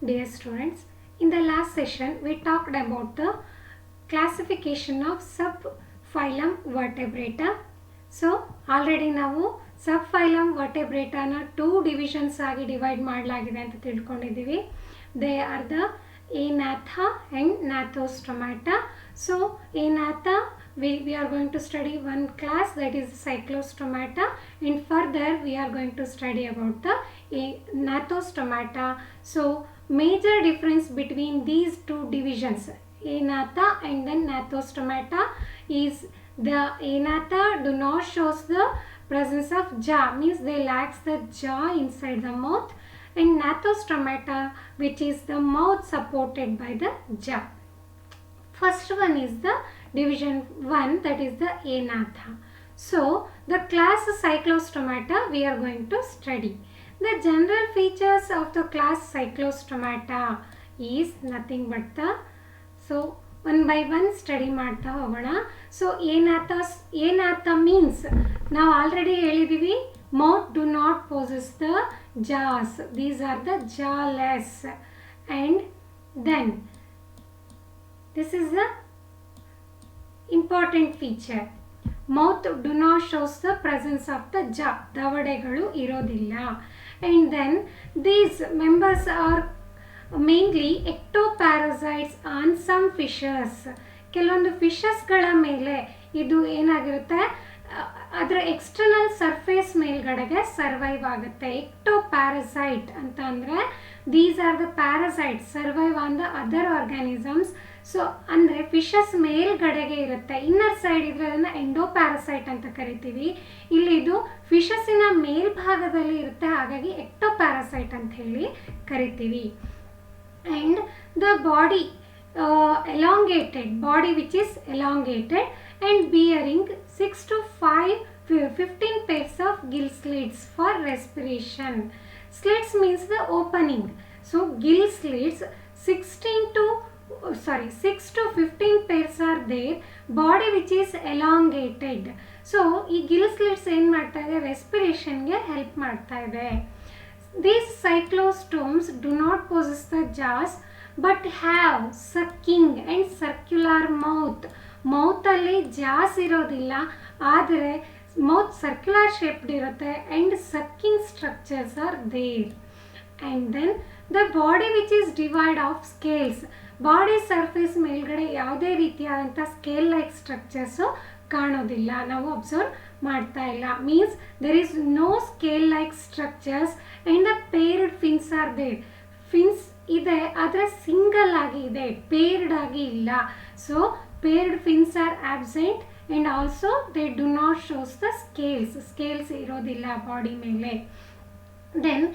Dear students, in the last session we talked about the classification of subphylum Vertebrata. So already ನಾವು subphylum Vertebrata ನ 2 divisions ಆಗಿ divide ಮಾಡಲಾಗಿದೆ ಅಂತ ತಿಳ್ಕೊಂಡಿದ್ದೀವಿ. They are the Agnatha and Gnathostomata. So Agnatha we are going to study one class, that is Cyclostomata, and further we are going to study about the Gnathostomata. So major difference between these two divisions, Agnatha and then Gnathostomata, is the Agnatha do not shows the presence of jaw, means they lacks the jaw inside the mouth, and Gnathostomata, which is the mouth supported by the jaw. First one is the division 1, that is the Agnatha. So the class Cyclostomata we are going to study. The general features of the class Cyclostomata is nothing but the, so one by one study ಮಾಡ್ತಾ ಹೋಗೋಣ. So Agnatha means ನಾವು already ಹೇಳಿದ್ದೀವಿ, mouth do not possess the jaws, these are the jawless, and then this is the important feature, mouth do not shows the presence of the jaw, ದವಡೆಗಳು ಇರೋದಿಲ್ಲ. And then these members are mainly ectoparasites on some fishes. ಕೆಲವೊಂದು ಫಿಶಸ್ಗಳ ಮೇಲೆ ಇದು ಏನಾಗಿರುತ್ತೆ, ಅದರ external surface ಮೇಲ್ಗಡೆಗೆ survive ಆಗುತ್ತೆ. ಎಕ್ಟೋಪ್ಯಾರಸೈಟ್ ಅಂತ ಅಂದರೆ these are the parasites survive on the other organisms. So ಅಂದರೆ ಫಿಶಸ್ ಮೇಲ್ಗಡೆಗೆ ಇರುತ್ತೆ, ಇನ್ನರ್ ಸೈಡ್ ಇದ್ರೆ ಅದನ್ನು ಎಂಡೋಪ್ಯಾರಸೈಟ್ ಅಂತ ಕರಿತೀವಿ. ಇಲ್ಲಿ ಇದು ಫಿಶಸ್ಸಿನ ಮೇಲ್ಭಾಗದಲ್ಲಿ ಇರುತ್ತೆ, ಹಾಗಾಗಿ ಎಕ್ಟೋಪ್ಯಾರಸೈಟ್ ಅಂತ ಹೇಳಿ ಕರಿತೀವಿ. And the body elongated, body which is elongated and bearing 6 to 15 pairs of gill slits for respiration. Slits means the opening. So gill slits 6 to 15 pairs are there. Body which is elongated. So ಈ gill slits ಏನು ಮಾಡ್ತಾ ಇದೆ, ರೆಸ್ಪಿರೇಷನ್ಗೆ help ಮಾಡ್ತಾ ಇದೆ. These cyclostomes do not possess the jaws but have sucking and circular mouth. ಮೌತಲ್ಲಿ jaws ಇರೋದಿಲ್ಲ, ಆದರೆ mouth circular shaped ಇರುತ್ತೆ, and sucking structures are there. And then the body which is divide of scales, body surface ಮೇಲ್ಗಡೆ ಯಾವುದೇ ರೀತಿಯಾದಂಥ scale like structures ಕಾಣೋದಿಲ್ಲ, ನಾವು observe ಮಾಡ್ತಾ ಇಲ್ಲ. Means there is no scale like structures and the paired fins are there. Fins ಇದೆ, ಆದರೆ single ಆಗಿ ಇದೆ, ಪೇರ್ಡ್ ಆಗಿ ಇಲ್ಲ. So paired fins are absent and also they do not shows the scales ಇರೋದಿಲ್ಲ ಬಾಡಿ ಮೇಲೆ. Then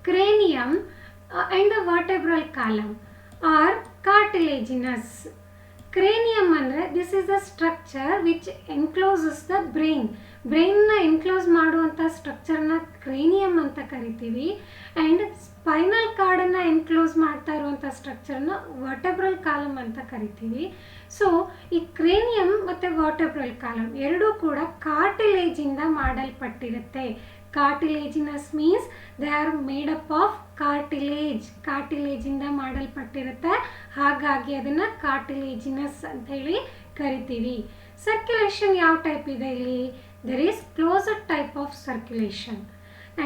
cranium and the vertebral column are cartilaginous. Cranium ಅಂದರೆ this is the structure which encloses the ಬ್ರೈನ್ನ enclose ಮಾಡುವಂಥ ಸ್ಟ್ರಕ್ಚರ್ನ ಕ್ರೇನಿಯಮ್ ಅಂತ ಕರಿತೀವಿ. And spinal ಕಾರ್ಡನ್ನು enclose ಮಾಡ್ತಾ ಇರುವಂಥ ಸ್ಟ್ರಕ್ಚರ್ನ ವರ್ಟೆಬ್ರಲ್ ಕಾಲಮ್ ಅಂತ ಕರಿತೀವಿ. ಸೊ ಈ ಕ್ರೇನಿಯಮ್ ಮತ್ತು ವರ್ಟೆಬ್ರಲ್ ಕಾಲಮ್ ಎರಡೂ ಕೂಡ ಕಾರ್ಟಿಲೇಜಿಂದ ಮಾಡಲ್ಪಟ್ಟಿರುತ್ತೆ. Cartilaginous means they are made up of ಕಾರ್ಟಿಲೇಜಿಂದ ಮಾಡಲ್ಪಟ್ಟಿರುತ್ತೆ, ಹಾಗಾಗಿ ಅದನ್ನು ಕಾರ್ಟಿಲೇಜಿನಸ್ ಅಂತ ಹೇಳಿ ಕರಿತೀವಿ. ಸರ್ಕ್ಯುಲೇಷನ್ ಯಾವ ಟೈಪ್ ಇದೆ ಇಲ್ಲಿ, there is closed type of circulation.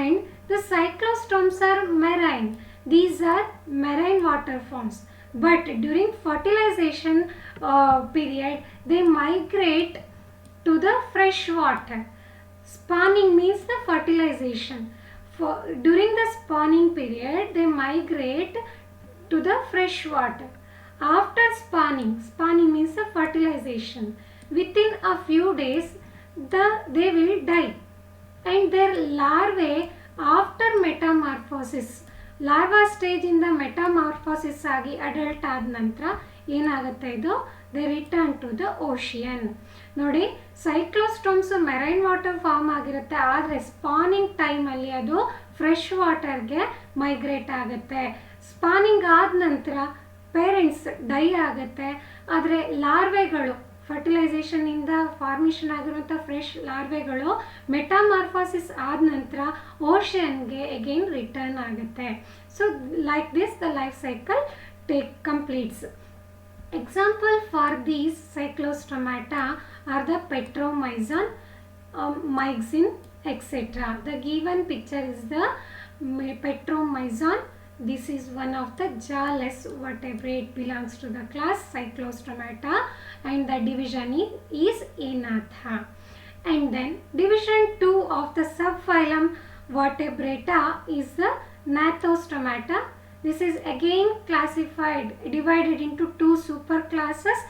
And the cyclostomes are marine. These are marine water forms, but during fertilization period they migrate to the fresh water. Spawning means the fertilization. During the spawning period they migrate to the fresh water. After spawning means the fertilization, within a few days they will die, and their larvae after metamorphosis, larva stage ಇಂದ ಮೆಟಾಮಾರ್ಫೋಸಿಸ್ ಆಗಿ adult ಆದ ನಂತರ ಏನಾಗುತ್ತೆ, ಇದು they return to the ocean. ನೋಡಿ, cyclostomes marine water form ಆಗಿರುತ್ತೆ, ಆದರೆ spawning ಟೈಮಲ್ಲಿ ಅದು ಫ್ರೆಶ್ ವಾಟರ್ಗೆ ಮೈಗ್ರೇಟ್ ಆಗುತ್ತೆ. ಸ್ಪಾನಿಂಗ್ ಆದ ನಂತರ ಪೇರೆಂಟ್ಸ್ ಡೈ ಆಗುತ್ತೆ, ಆದರೆ ಲಾರ್ವೆಗಳು ಫರ್ಟಿಲೈಸೇಷನ್ ಇಂದ ಫಾರ್ಮೇಷನ್ ಆಗಿರುವಂಥ ಫ್ರೆಶ್ ಲಾರ್ವೆಗಳು ಮೆಟಾಮಾರ್ಫಾಸಿಸ್ ಆದ ನಂತರ ಓಷನ್ಗೆ ಅಗೈನ್ ರಿಟರ್ನ್ ಆಗುತ್ತೆ. So like this the life cycle completes. Example for these cyclostomata are the Petromyzon, Myxin, etc. The given picture is the Petromyzon. This is one of the jawless vertebrate, belongs to the class Cyclostomata, and the division is Anatha. And then division 2 of the subphylum Vertebrata is the Gnathostomata. This is again classified, divided into 2 superclasses.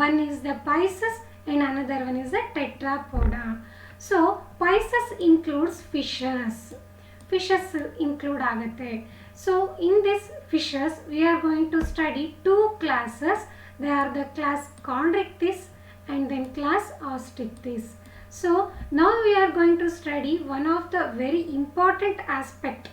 One is the Pisces and another one is the Tetrapoda. So Pisces includes fishes. Fishes include agate. So in this fishes we are going to study 2 classes. They are the class Chondrichthyes and then class Osteichthyes. So now we are going to study one of the very important aspect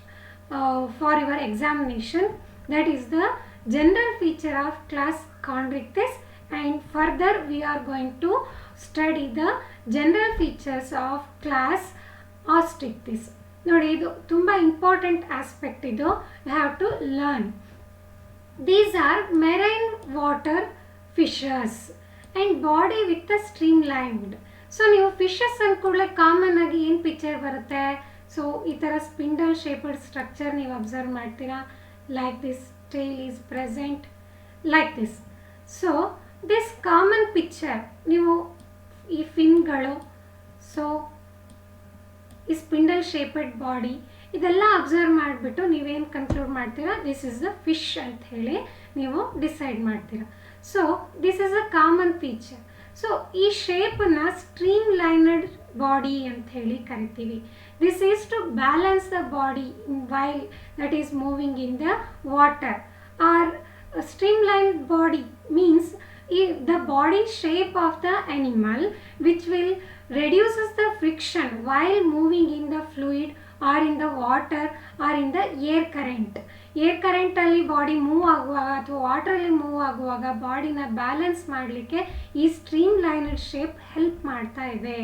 for your examination, that is the general feature of class Chondrichthyes, and further we are going to study the general features of class Osteichthyes. ನೋಡಿ, ಇದು ತುಂಬ important aspect. ಇದು you have to learn. These are marine water fishes and body with a streamlined. So ನೀವು fishes ಅಂದ್ಕೂಡಲೇ common ಆಗಿ ಏನು picture ಬರುತ್ತೆ? So ಈ ಥರ ಸ್ಪಿಂಡಲ್ ಶೇಪಡ್ ಸ್ಟ್ರಕ್ಚರ್ ನೀವು ಅಬ್ಸರ್ವ್ ಮಾಡ್ತೀರಾ. Like this tail is present like this. So this common picture ನೀವು ಈ ಫಿನ್ಗಳು, ಸೊ ಈ ಸ್ಪಿಂಡಲ್ ಶೇಪಡ್ ಬಾಡಿ, ಇದೆಲ್ಲ ಅಬ್ಸರ್ವ್ ಮಾಡಿಬಿಟ್ಟು ನೀವೇನು ಕನ್ಕ್ಲೂಡ್ ಮಾಡ್ತೀರಾ? ದಿಸ್ ಇಸ್ ದ ಫಿಶ್ ಅಂತ ಹೇಳಿ ನೀವು ಡಿಸೈಡ್ ಮಾಡ್ತೀರಾ. So this is a common feature. So ಈ ಶೇಪನ್ನು ಸ್ಟ್ರೀಮ್ ಲೈನಡ್ ಬಾಡಿ ಅಂತ ಹೇಳಿ ಕರಿತೀವಿ. This is to balance the body while that is moving in the water. Or streamlined body means the body shape of the animal which will reduces the friction while moving in the fluid or in the water or in the air current. Air ಕರೆಂಟಲ್ಲಿ body move ಆಗುವಾಗ ಅಥವಾ ವಾಟ್ರಲ್ಲಿ move ಆಗುವಾಗ ಬಾಡಿನ balance ಮಾಡಲಿಕ್ಕೆ ಈ stream ಲೈನಡ್ shape help ಮಾಡ್ತಾ ಇದೆ.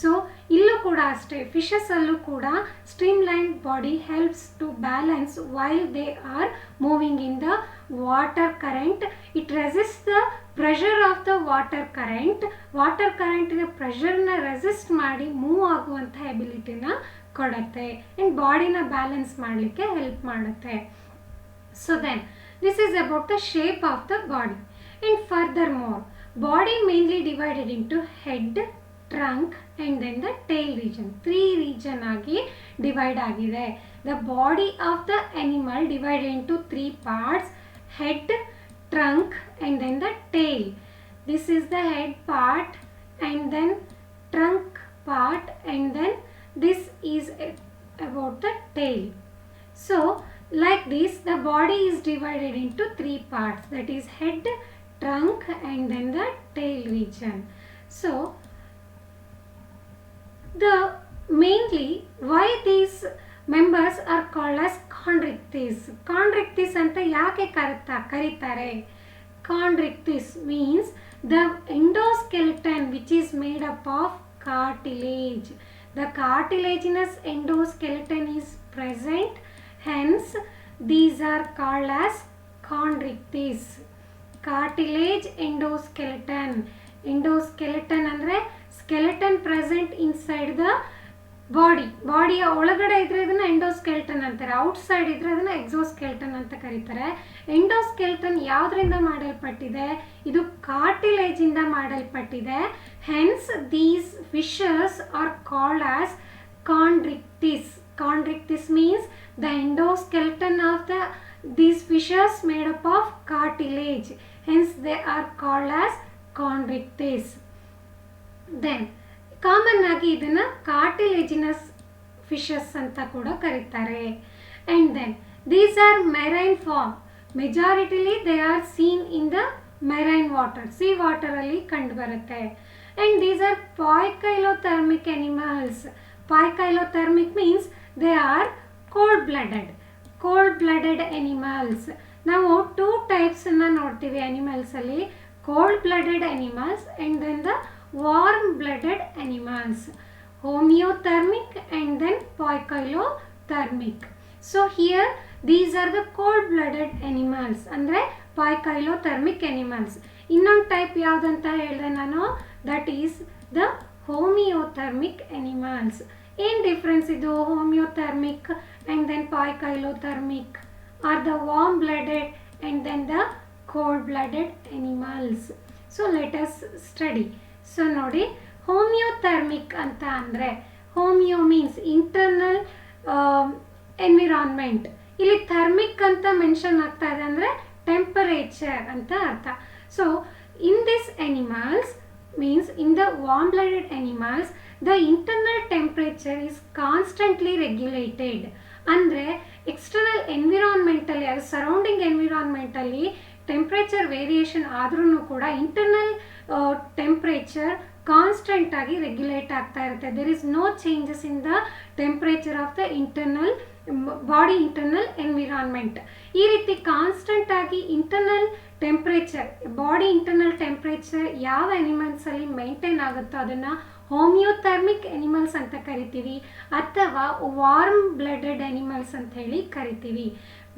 So ಇಲ್ಲೂ ಕೂಡ ಅಷ್ಟೇ, ಫಿಶಸಲ್ಲೂ ಕೂಡ streamline body helps to balance while they are moving in the water current. It resist the pressure of the water current. Water ಕರೆಂಟಿನ ಪ್ರೆಷರ್ನ ರೆಸಿಸ್ಟ್ ಮಾಡಿ ಮೂವ್ ಆಗುವಂಥ ಎಬಿಲಿಟಿನ ಕೊಡುತ್ತೆ ಆ್ಯಂಡ್ ಬಾಡಿನ ಬ್ಯಾಲೆನ್ಸ್ ಮಾಡಲಿಕ್ಕೆ ಹೆಲ್ಪ್ ಮಾಡುತ್ತೆ. So then this is about the shape of the body. And furthermore, body mainly divided into head, trunk and then the tail region. 3 region ಆಗಿ divide ಆಗಿದೆ. The body of the animal divided into 3 parts: head, trunk and then the tail. This is the head part and then trunk part and then this is about the tail. So like this, the body is divided into 3 parts, that is head, trunk and then the tail region. So the mainly why these members are called as chondrichthyes. Chondrichthyes anta yake karitare? Chondrichthyes means the endoskeleton which is made up of cartilage. The cartilaginous endoskeleton is present, hence these are called as chondrichthyes. Cartilage endoskeleton. Endoskeleton ಅಂದರೆ skeleton present inside the body. ಬಾಡಿಯ ಒಳಗಡೆ ಇದ್ರೆ ಇದನ್ನ ಎಂಡೋಸ್ಕೆಲ್ಟನ್ ಅಂತಾರೆ, outside ಇದ್ರೆ ಅದನ್ನ ಎಕ್ಸೋಸ್ಕೆಲ್ಟನ್ ಅಂತ ಕರೀತಾರೆ. ಎಂಡೋಸ್ಕೆಲ್ಟನ್ ಯಾವುದರಿಂದ ಮಾಡಲ್ಪಟ್ಟಿದೆ? ಇದು ಕಾರ್ಟಿಲೇಜ್ ಇಂದ ಮಾಡಲ್ಪಟ್ಟಿದೆ. Hence these fishes are called as chondrichthyes. Chondrichthyes means the endoskeleton of these fishes made up of cartilage, hence they are called as chondrichthyes. Then common ಆಗಿ ಇದನ್ನು ಕಾರ್ಟಿಲೇಜಿನಸ್ ಫಿಶಸ್ ಅಂತ ಕೂಡ ಕರೀತಾರೆ. And then these are marine form. ಮೆಜಾರಿಟಿಲಿ they are seen in the marine water, sea ವಾಟರಲ್ಲಿ ಕಂಡುಬರುತ್ತೆ. And these are poikilothermic animals. Poikilothermic means they are cold blooded animals. ನಾವು 2 ಟೈಪ್ಸನ್ನು ನೋಡ್ತೀವಿ ಅನಿಮಲ್ಸಲ್ಲಿ, cold-blooded animals and then the warm-blooded animals. Homeothermic and then poikilothermic. So here these are the cold-blooded animals ಅಂದರೆ poikilothermic animals. ಇನ್ನೊಂದು type ಯಾವುದಂತ ಹೇಳಿದೆ ನಾನು, that is the homeothermic animals. ಏನು ಡಿಫ್ರೆನ್ಸ್ ಇದು homeothermic and then poikilothermic are the warm blooded and then the cold blooded animals. So let us study. So ನೋಡಿ, homeothermic ಅಂತ ಅಂದರೆ, ಹೋಮಿಯೋ ಮೀನ್ಸ್ ಇಂಟರ್ನಲ್ ಎನ್ವಿರಾನ್ಮೆಂಟ್. ಇಲ್ಲಿ thermic ಅಂತ mention ಆಗ್ತಾ ಇದೆ ಅಂದರೆ ಟೆಂಪರೇಚರ್ ಅಂತ ಅರ್ಥ. So in this animals means in the warm blooded animals the internal temperature is constantly regulated. ಅಂದರೆ ಎಕ್ಸ್ಟರ್ನಲ್ ಎನ್ವಿರಾನ್ಮೆಂಟಲ್ಲಿ, ಅದು ಸರೌಂಡಿಂಗ್ ಎನ್ವಿರಾನ್ಮೆಂಟಲ್ಲಿ ಟೆಂಪ್ರೇಚರ್ ವೇರಿಯೇಷನ್ ಆದ್ರೂ ಕೂಡ ಇಂಟರ್ನಲ್ ಟೆಂಪ್ರೇಚರ್ ಕಾನ್ಸ್ಟೆಂಟ್ ಆಗಿ ರೆಗ್ಯುಲೇಟ್ ಆಗ್ತಾ ಇರುತ್ತೆ. There is no changes in the temperature of the internal body internal environment. ಈ ರೀತಿ ಕಾನ್ಸ್ಟೆಂಟ್ ಆಗಿ internal temperature, body internal temperature ಯಾವ ಅನಿಮಲ್ಸಲ್ಲಿ ಮೇಂಟೈನ್ ಆಗುತ್ತೋ ಅದನ್ನು ಹೋಮಿಯೋಥರ್ಮಿಕ್ ಅನಿಮಲ್ಸ್ ಅಂತ ಕರಿತೀವಿ, ಅಥವಾ ವಾರ್ಮ್ ಬ್ಲಡೆಡ್ ಅನಿಮಲ್ಸ್ ಅಂತ ಹೇಳಿ ಕರಿತೀವಿ.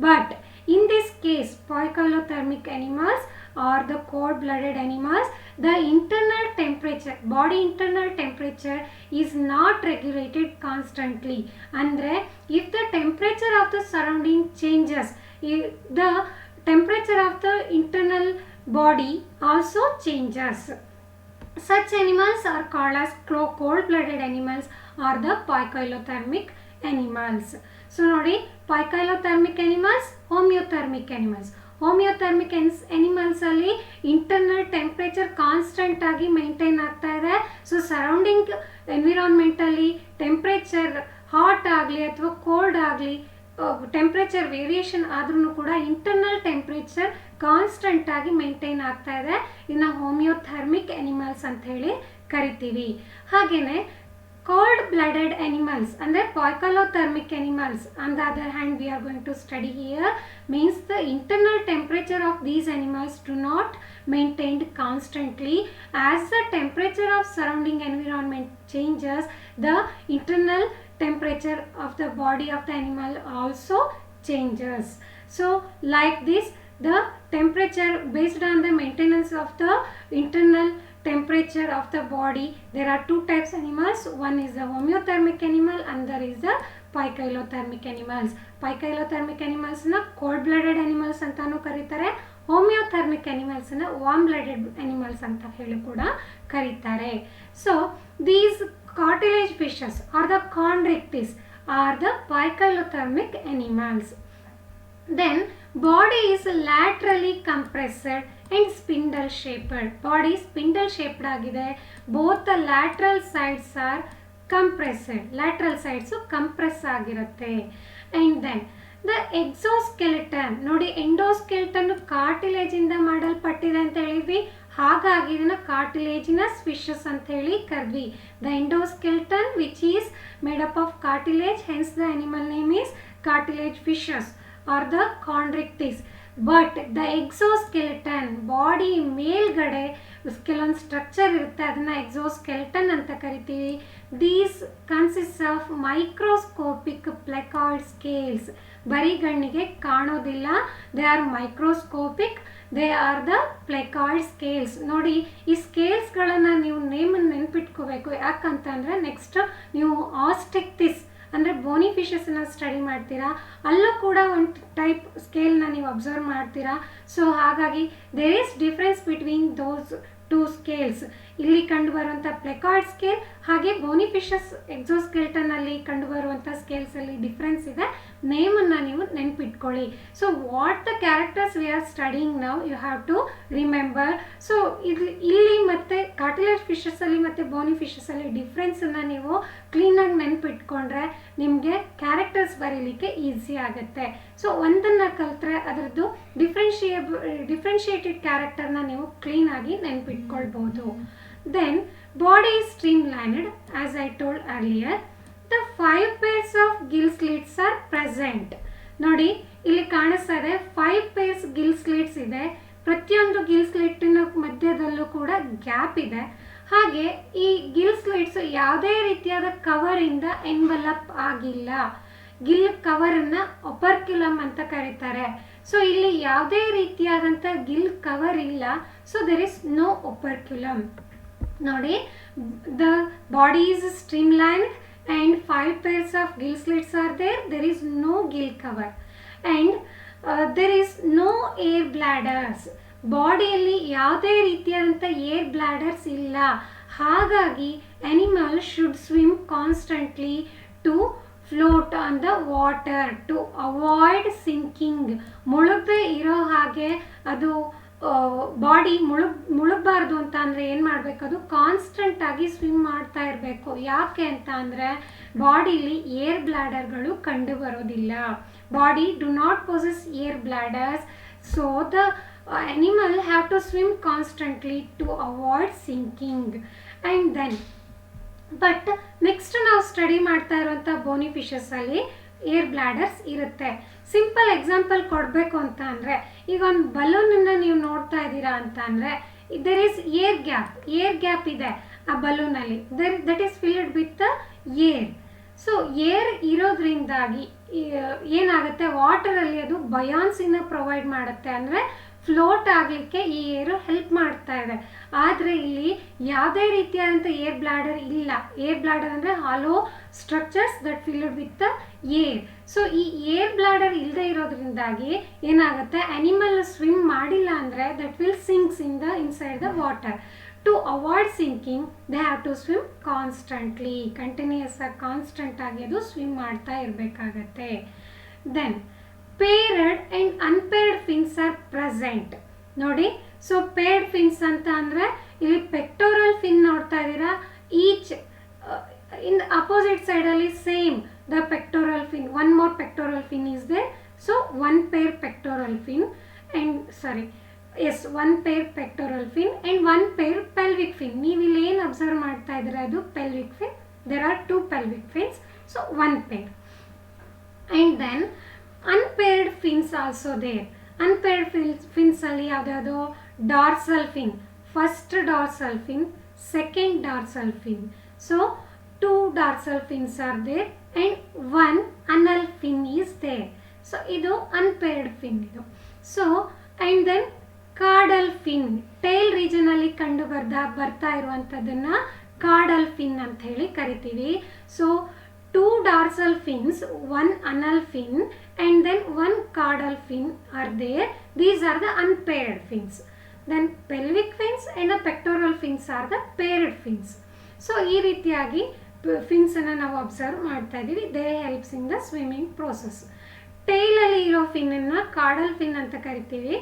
But in this case poikilothermic animals or the cold blooded animals, the internal temperature, body internal temperature is not regulated constantly. Andre if the temperature of the surrounding changes, the temperature of the internal body also changes. Such animals are called as cold blooded animals or the poikilothermic animals. So ನೋಡಿ, poikilothermic animals, homeothermic animals. Homeothermic ಅನಿಮಲ್ಸಲ್ಲಿ internal temperature constant ಆಗಿ maintain ಆಗ್ತಾ ಇದೆ. So surrounding ಎನ್ವಿರಾನ್ಮೆಂಟಲ್ಲಿ temperature hot ಆಗಲಿ ಅಥವಾ cold ಆಗಲಿ, temperature variation ಆದ್ರೂ ಕೂಡ ಇಂಟರ್ನಲ್ ಟೆಂಪ್ರೇಚರ್ ಕಾನ್ಸ್ಟೆಂಟ್ ಆಗಿ ಮೇಂಟೈನ್ ಆಗ್ತಾ ಇದೆ. ಇದನ್ನ ಹೋಮಿಯೋಥರ್ಮಿಕ್ ಅನಿಮಲ್ಸ್ ಅಂತ ಹೇಳಿ ಕರಿತೀವಿ. ಹಾಗೆಯೇ cold blooded animals ಅಂದರೆ poikilothermic animals on the other hand we are going to study here, means the internal temperature of these animals do not maintained constantly. As the temperature of surrounding environment changes, the internal temperature of the body of the animal also changes. So like this, the temperature based on the maintenance of the internal temperature of the body, there are two types animals. One is the homeothermic animal and there is the poikilothermic animals. Poikilothermic animals na cold blooded animals ಅಂತಾನೂ ಕರೀತಾರೆ, ಹೋಮಿಯೋಥರ್ಮಿಕ್ animals na warm blooded animals ಅಂತ ಹೇಳಿ ಕೂಡ ಕರೀತಾರೆ. So these cartilage fishes or the chondrichthyes are the poikilothermic animals. Then body is laterally compressed and spindle shaped. Body spindle shaped ಆಗಿದೆ. Both the lateral sides are compressed. Lateral sides compress ಆಗಿರುತ್ತೆ. And then the exoskeleton, ನೋಡಿ ಎಂಡೋಸ್ಕೆಲ್ಟನ್ cartilage ಇಂದ ಮಾಡಲ್ಪಟ್ಟಿದೆ ಅಂತ ಹೇಳಿದ್ವಿ, ಹಾಗಾಗಿ ಇದನ್ನ cartilaginous fishes ಅಂತ ಹೇಳಿ ಕರೆದ್ವಿ. The endoskeleton which is made up of cartilage, hence the animal name is cartilage fishes or the chondrichthyes. But the ಎಕ್ಸೋಸ್ಕೆಲೆಟನ್, body ಮೇಲ್ಗಡೆ ಕೆಲವೊಂದು ಸ್ಟ್ರಕ್ಚರ್ ಇರುತ್ತೆ, ಅದನ್ನು ಎಕ್ಸೋಸ್ಕೆಲೆಟನ್ ಅಂತ ಕರಿತೀವಿ. These consist of microscopic placoid scales. ಬರೀ ಗಣ್ಣಿಗೆ ಕಾಣೋದಿಲ್ಲ, they are microscopic, they are the placoid scales. ನೋಡಿ, ಈ ಸ್ಕೇಲ್ಸ್ಗಳನ್ನು ನೀವು ನೇಮನ್ನು ನೆನ್ಪಿಟ್ಕೋಬೇಕು. ಯಾಕಂತಂದರೆ ನೆಕ್ಸ್ಟ್ ನೀವು ಆಸ್ಟಿಕ್ಟಿಸ್ ಅಂದರೆ ಬೋನಿ ಫಿಶಸ್ನ ಸ್ಟಡಿ ಮಾಡ್ತೀರಾ, ಅಲ್ಲೂ ಕೂಡ ಒಂದು ಟೈಪ್ ಸ್ಕೇಲ್ನ ನೀವು ಅಬ್ಸರ್ವ್ ಮಾಡ್ತೀರಾ. ಸೊ ಹಾಗಾಗಿ there is difference between those two scales. ಇಲ್ಲಿ ಕಂಡುಬರುವಂಥ ಪ್ಲೆಕಾಯ್ಡ್ ಸ್ಕೇಲ್ ಹಾಗೆ ಬೋನಿ ಫಿಶಸ್ ಎಕ್ಸೋಸ್ಕೆಲ್ಟನಲ್ಲಿ ಕಂಡುಬರುವಂಥ ಸ್ಕೇಲ್ಸಲ್ಲಿ ಡಿಫ್ರೆನ್ಸ್ ಇದೆ. ನೇಮನ್ನು ನೀವು ನೆನ್ಪಿಟ್ಕೊಳ್ಳಿ. So what the characters we are studying now you have to remember. So ಇಲ್ಲಿ ಮತ್ತು ಕಾರ್ಟಿಲೇಜ್ ಫಿಶಸಲ್ಲಿ ಮತ್ತು ಬೋನಿ ಫಿಶಸಲ್ಲಿ ಡಿಫ್ರೆನ್ಸನ್ನು ನೀವು ಕ್ಲೀನಾಗಿ ನೆನ್ಪಿಟ್ಕೊಂಡ್ರೆ ನಿಮಗೆ ಕ್ಯಾರೆಕ್ಟರ್ಸ್ ಬರೀಲಿಕ್ಕೆ ಈಸಿ ಆಗುತ್ತೆ. ಸೊ ಒಂದನ್ನು ಕಲಿತ್ರೆ ಅದರದ್ದು ಡಿಫ್ರೆನ್ಷಿಯೇಟೆಡ್ ಕ್ಯಾರೆಕ್ಟರ್ನ ನೀವು ಕ್ಲೀನಾಗಿ ನೆನ್ಪಿಟ್ಕೊಳ್ಬೋದು. Then body is streamlined as I told earlier. The 5 pairs of gill slits are present. ನೋಡಿ ಇಲ್ಲಿ ಕಾಣಿಸ್ತಾ ಇದೆ 5 pairs gill slits ಇದೆ. ಪ್ರತಿಯೊಂದು ಗಿಲ್ ಸ್ಲಿಟ್ಟಿನ ಮಧ್ಯದಲ್ಲೂ ಕೂಡ ಗ್ಯಾಪ್ ಇದೆ. ಹಾಗೆ ಈ ಗಿಲ್ ಸ್ಲಿಟ್ಸ್ ಯಾವುದೇ ರೀತಿಯಾದ ಕವರಿಂದ ಎನ್ವಲಪ್ ಆಗಿಲ್ಲ. ಗಿಲ್ ಕವರನ್ನು ಒಪರ್ಕ್ಯುಲಮ್ ಅಂತ ಕರೀತಾರೆ. ಸೊ ಇಲ್ಲಿ ಯಾವುದೇ ರೀತಿಯಾದಂಥ ಗಿಲ್ ಕವರ್ ಇಲ್ಲ. So there is no operculum. ನೋಡಿ, the body is streamlined and 5 pairs of gill slits are there. There is no gill cover and there is no air bladders. ಬಾಡಿಯಲ್ಲಿ ಯಾವುದೇ ರೀತಿಯಾದಂಥ ಏರ್ ಬ್ಲಾಡರ್ಸ್ ಇಲ್ಲ. ಹಾಗಾಗಿ animal should swim constantly to float on the water to avoid sinking. ಮುಳುಗದೆ ಇರೋ ಹಾಗೆ ಅದು body ಮುಳುಗಬಾರ್ದು ಅಂತ ಅಂದರೆ ಏನು ಮಾಡಬೇಕು, ಅದು ಕಾನ್ಸ್ಟೆಂಟಾಗಿ ಸ್ವಿಮ್ ಮಾಡ್ತಾ ಇರಬೇಕು. ಯಾಕೆ ಅಂತ ಅಂದರೆ ಬಾಡಿಲಿ ಏರ್ ಬ್ಲಾಡರ್ಗಳು ಕಂಡು ಬರೋದಿಲ್ಲ. Body do not possess air bladders. So the animal have to swim constantly to avoid sinking. And then but next ನಾವು ಸ್ಟಡಿ ಮಾಡ್ತಾ ಇರುವಂಥ ಬೋನಿ ಫಿಶಸ್ಸಲ್ಲಿ ಏರ್ ಬ್ಲಾಡರ್ಸ್ ಇರುತ್ತೆ. ಸಿಂಪಲ್ ಎಕ್ಸಾಂಪಲ್ ಕೊಡಬೇಕು ಅಂತ ಅಂದರೆ, ಈಗ ಒಂದು ಬಲೂನನ್ನು ನೀವು ನೋಡ್ತಾ ಇದ್ದೀರಾ ಅಂತ ಅಂದರೆ ದೆರ್ ಈಸ್ ಏರ್ ಗ್ಯಾಪ್ ಇದೆ ಆ ಬಲೂನಲ್ಲಿ. That is filled with air. So air ಇರೋದ್ರಿಂದಾಗಿ ಏನಾಗುತ್ತೆ, ವಾಟರಲ್ಲಿ ಅದು ಬಯಾನ್ಸಿನ ಪ್ರೊವೈಡ್ ಮಾಡುತ್ತೆ. ಅಂದರೆ ಫ್ಲೋಟ್ ಆಗಲಿಕ್ಕೆ ಈ ಏರು ಹೆಲ್ಪ್ ಮಾಡ್ತಾ ಇದೆ. ಆದರೆ ಇಲ್ಲಿ ಯಾವುದೇ ರೀತಿಯಾದಂಥ ಏರ್ ಬ್ಲಾಡರ್ ಇಲ್ಲ. ಏರ್ ಬ್ಲಾಡರ್ ಅಂದರೆ hollow structures that filled with air. So ಈ ಏರ್ ಬ್ಲಾಡರ್ ಇಲ್ಲದೆ ಇರೋದ್ರಿಂದಾಗಿ ಏನಾಗುತ್ತೆ, ಅನಿಮಲ್ ಸ್ವಿಮ್ ಮಾಡಿಲ್ಲ ಅಂದರೆ that will sinks inside the water. To avoid sinking they have to swim constantly. Continuous ಆಗಿ ಕಾನ್ಸ್ಟೆಂಟ್ ಆಗಿ ಅದು ಸ್ವಿಮ್ ಮಾಡ್ತಾ ಇರಬೇಕಾಗತ್ತೆ. Then paired and unpaired fins are present. ನೋಡಿ, ಸೊ ಪೇರ್ಡ್ ಫಿನ್ಸ್ ಅಂತ ಅಂದರೆ ಇಲ್ಲಿ ಪೆಕ್ಟೋರಲ್ ಫಿನ್ ನೋಡ್ತಾ ಇದ್ದೀರಾ. ಈಚ್ ಇನ್ ಅಪೋಸಿಟ್ ಸೈಡಲ್ಲಿ same the pectoral fin, one more pectoral fin is there. So one pair pectoral fin one pair pectoral fin and one pair pelvic fin. ನೀವು ಇಲ್ಲಿ ಏನು observe ಮಾಡ್ತಾ ಇದ್ದೀರಾ, ಅದು pelvic fin. There are 2 pelvic fins, so 1 pair. And then unpaired fins also there. Unpaired fins ಅಲ್ಲಿ ಯಾವ್ದು, dorsal fin, first dorsal fin, second dorsal fin. So 2 dorsal fins are there and 1 anal fin is there. So ಇದು unpaired fin ಇದು. So and then caudal fin, tail region ಅಲ್ಲಿ ಕಂಡು ಬರ್ತಾ ಇರುವಂತದನ್ನ caudal fin ಅಂತ ಹೇಳಿ ಕರಿತೀವಿ. So 2 dorsal fins, 1 anal fin and then 1 caudal fin are there. These are the unpaired fins. Then pelvic fins and the pectoral fins are the paired fins. So ಈ ರೀತಿಯಾಗಿ fins ಅನ್ನು ನಾವು observe ಮಾಡ್ತಾ ಇದ್ದೀವಿ. They helps in the swimming process. Tail ಅಲ್ಲಿ ಇರೋ fin ಅನ್ನು caudal fin ಅಂತ ಕರಿತೀವಿ.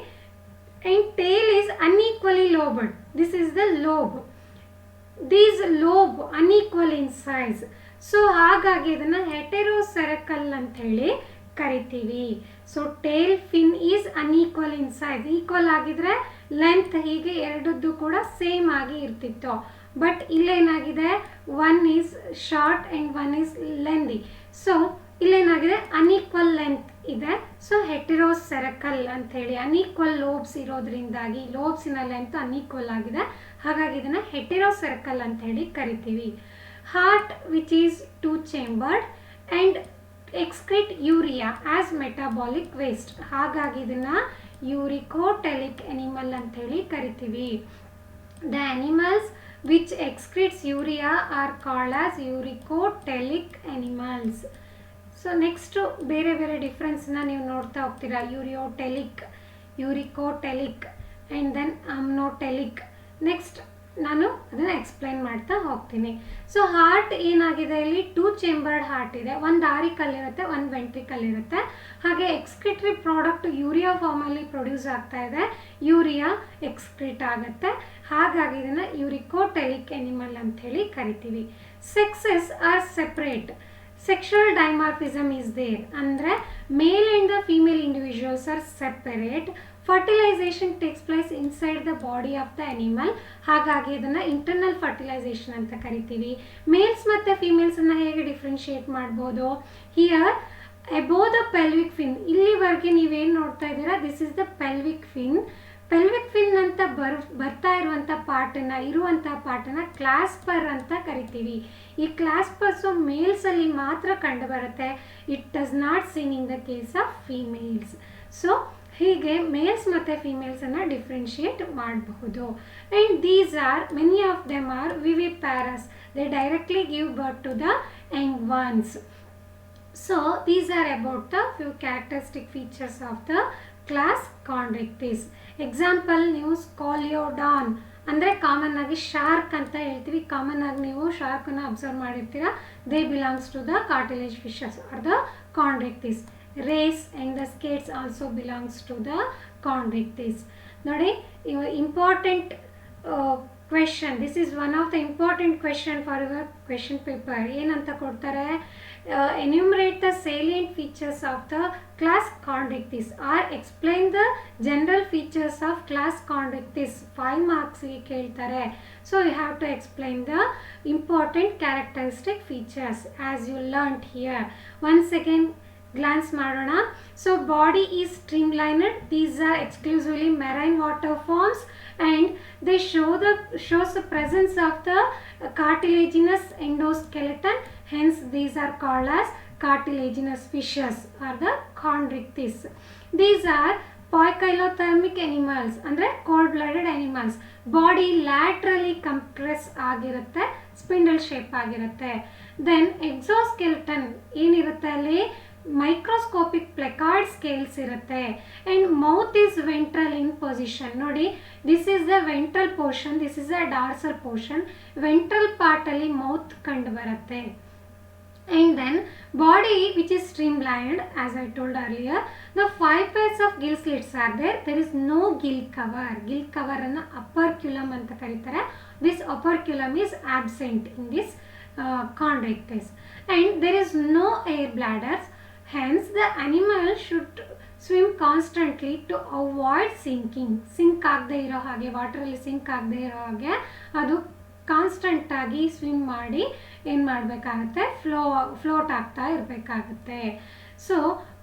And tail is unequally lobed. This is the lobe. These lobe unequal in size. So ಹಾಗಾಗಿ ಇದನ್ನು ಹೆಟೆರೋಸೆರಕಲ್ ಅಂತ ಹೇಳಿ ಕರಿತೀವಿ. So tail fin is unequal in size. Equal ಆಗಿದ್ರೆ ಲೆಂತ್ ಹೀಗೆ ಎರಡದ್ದು ಕೂಡ ಸೇಮ್ ಆಗಿ ಇರ್ತಿತ್ತು. ಬಟ್ ಇಲ್ಲೇನಾಗಿದೆ, 1 is short and 1 is lengthy. So ಇಲ್ಲೇನಾಗಿದೆ, ಅನ್ಈಕ್ವಲ್ ಲೆಂತ್ ಇದೆ. ಸೊ ಹೆಟೆರೋಸೆರಕಲ್ ಅಂತ ಹೇಳಿ, ಅನ್ಈಕ್ವಲ್ ಲೋಬ್ಸ್ ಇರೋದ್ರಿಂದಾಗಿ ಲೋಬ್ಸಿನ ಲೆಂತ್ ಅನ್ಈಕ್ವಲ್ ಆಗಿದೆ. ಹಾಗಾಗಿ ಇದನ್ನು ಹೆಟೆರೋಸೆರಕಲ್ ಅಂತ ಹೇಳಿ ಕರಿತೀವಿ. Heart which is 2-chambered and excrete urea as metabolic waste. ಹಾಗಾಗಿ ಇದನ್ನ ಯೂರಿಕೋಟೆಲಿಕ್ ಅನಿಮಲ್ ಅಂತ ಹೇಳಿ ಕರಿತೀವಿ. The animals which excretes urea are called as ಯೂರಿಕೋಟೆಲಿಕ್ animals. So next ಬೇರೆ ಬೇರೆ ಡಿಫ್ರೆನ್ಸ್ನ ನೀವು ನೋಡ್ತಾ ಹೋಗ್ತೀರಾ. ಯೂರಿಕೋಟೆಲಿಕ್ ಆ್ಯಂಡ್ ದೆನ್ ಅಮ್ನೋಟೆಲಿಕ್. ನೆಕ್ಸ್ಟ್ ನಾನು ಅದನ್ನು ಎಕ್ಸ್ಪ್ಲೈನ್ ಮಾಡ್ತಾ ಹೋಗ್ತೀನಿ. ಸೊ ಹಾರ್ಟ್ ಏನಾಗಿದೆ, ಇಲ್ಲಿ 2 ಚೇಂಬರ್ಡ್ ಹಾರ್ಟ್ ಇದೆ. ಒಂದು ಆರಿಕಲ್ ಇರುತ್ತೆ, ಒಂದು ವೆಂಟ್ರಿಕಲ್ ಇರುತ್ತೆ. ಹಾಗೆ ಎಕ್ಸ್ಕ್ರಿಟರಿ ಪ್ರಾಡಕ್ಟ್ ಯೂರಿಯಾ ಫಾರ್ಮಲ್ಲಿ ಪ್ರೊಡ್ಯೂಸ್ ಆಗ್ತಾ ಇದೆ. ಯೂರಿಯಾ ಎಕ್ಸ್ಕ್ರಿಟ್ ಆಗುತ್ತೆ. ಹಾಗಾಗಿ ಇದನ್ನು ಯೂರಿಕೋಟೆಲಿಕ್ ಅನಿಮಲ್ ಅಂತ ಹೇಳಿ ಕರಿತೀವಿ. Sexes are separate. Sexual dimorphism is there. ಅಂದರೆ male and the female individuals are separate. Fertilisation takes place inside the body of the animal. ಹಾಗಾಗಿ ಇದನ್ನು ಇಂಟರ್ನಲ್ ಫರ್ಟಿಲೈಸೇಷನ್ ಅಂತ ಕರಿತೀವಿ. ಮೇಲ್ಸ್ ಮತ್ತು ಫೀಮೇಲ್ಸನ್ನು ಹೇಗೆ ಡಿಫ್ರೆನ್ಶಿಯೇಟ್ ಮಾಡ್ಬೋದು, here above the pelvic fin, ಇಲ್ಲಿವರೆಗೆ ನೀವೇನು ನೋಡ್ತಾ ಇದ್ದೀರಾ, this is the pelvic fin. Pelvic fin ಅಂತ ಬರ್ತಾ ಇರುವಂಥ ಪಾರ್ಟನ್ನ ಕ್ಲಾಸ್ಪರ್ ಅಂತ ಕರಿತೀವಿ. ಈ ಕ್ಲಾಸ್ಪರ್ಸು ಮೇಲ್ಸಲ್ಲಿ ಮಾತ್ರ ಕಂಡುಬರುತ್ತೆ. It does not seen in the case of females. So ಹೀಗೆ ಮೇಲ್ಸ್ ಮತ್ತು ಫೀಮೇಲ್ಸನ್ನು ಡಿಫ್ರೆನ್ಷಿಯೇಟ್ ಮಾಡಬಹುದು. And these are many of them are viviparous. They directly give birth to the young ones. So these are about the few characteristic features of the class Chondrichthyes. Example, ನೀವು ಸ್ಕಾಲಿಯೋಡಾನ್ ಅಂದರೆ common ಆಗಿ shark ಅಂತ ಹೇಳ್ತೀವಿ. Common ಆಗಿ ನೀವು ಶಾರ್ಕನ್ನು observe ಮಾಡಿರ್ತೀರಾ. They belongs to the cartilage fishes or the Chondrichthyes. Rays and the skates also belongs to the Chondrichthyes. ನೋಡಿ, important question. This is one of the important question for your question paper. ಏನಂತ ಕೊಡ್ತಾರೆ, enumerate the salient features of the class Chondrichthyes or explain the general features of class Chondrichthyes. 5 marks ಗೆ ಕೇಳ್ತಾರೆ. So you have to explain the important characteristic features as you learnt here. Once again glance ಮಾಡೋಣ. So body is streamlined. These are exclusively marine water forms and they shows the presence of the cartilaginous endoskeleton. Hence these are called as cartilaginous fishes or the Chondrichthyes. These are poikilothermic animals ಅಂದರೆ cold blooded animals. Body laterally compress ಆಗಿರುತ್ತೆ, spindle shape ಆಗಿರುತ್ತೆ. Then exoskeleton ಏನಿರುತ್ತೆ, ಅಲ್ಲಿ microscopic placoid scales ಇರುತ್ತೆ. And mouth is ventral in position. ನೋಡಿ, this is the ventral portion, this is the dorsal portion. Ventral ಪಾರ್ಟಲ್ಲಿ mouth ಕಂಡು ಬರುತ್ತೆ. And then body which is streamlined, as I told earlier. The 5 pairs of gill slits are there. There is no gill cover. Gill cover anna operculum anta karitare. This operculum is absent in this Chondrichthyes. And there is no air bladders. Hence the animal should swim constantly to avoid sinking. Sink ಆಗದೆ ಇರೋ ಹಾಗೆ, ವಾಟರಲ್ಲಿ sync ಆಗದೆ ಇರೋ ಹಾಗೆ ಅದು ಕಾನ್ಸ್ಟೆಂಟಾಗಿ swim ಮಾಡಿ ಏನು ಮಾಡಬೇಕಾಗುತ್ತೆ, ಫ್ಲೋಟ್ ಆಗ್ತಾ ಇರಬೇಕಾಗುತ್ತೆ. So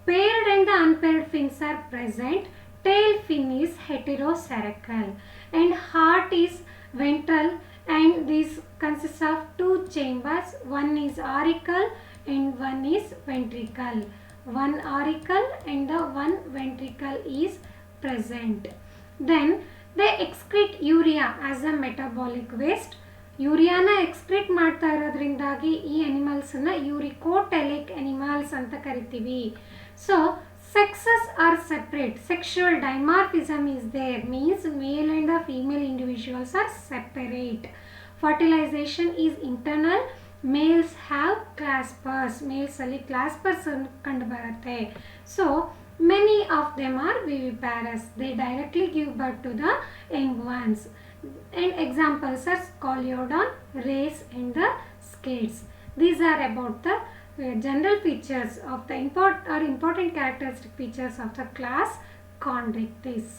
paired and the unpaired fins are present. Tail fin is heterocercal and heart is ventral and this consist of 2 chambers. One is auricle and one is ventricle. One auricle and the one ventricle is present. Then they excrete urea as a metabolic waste. ಯೂರಿಯಾನ excrete ಮಾಡ್ತಾ ಇರೋದ್ರಿಂದಾಗಿ ಈ ಅನಿಮಲ್ಸನ್ನು ureotelic animals ಅಂತ ಕರಿತೀವಿ. So sexes are separate. Sexual dimorphism is there, means male and the female individuals are separate. Fertilisation is internal. Males have claspers. ಮೇಲ್ಸಲ್ಲಿ claspers ಕಂಡು ಬರುತ್ತೆ. So many of them are viviparous. They directly give birth to the young ones. And examples are Scoliodon, rays and the skates. These are about the general features of the important characteristic features of the class Chondrichthyes.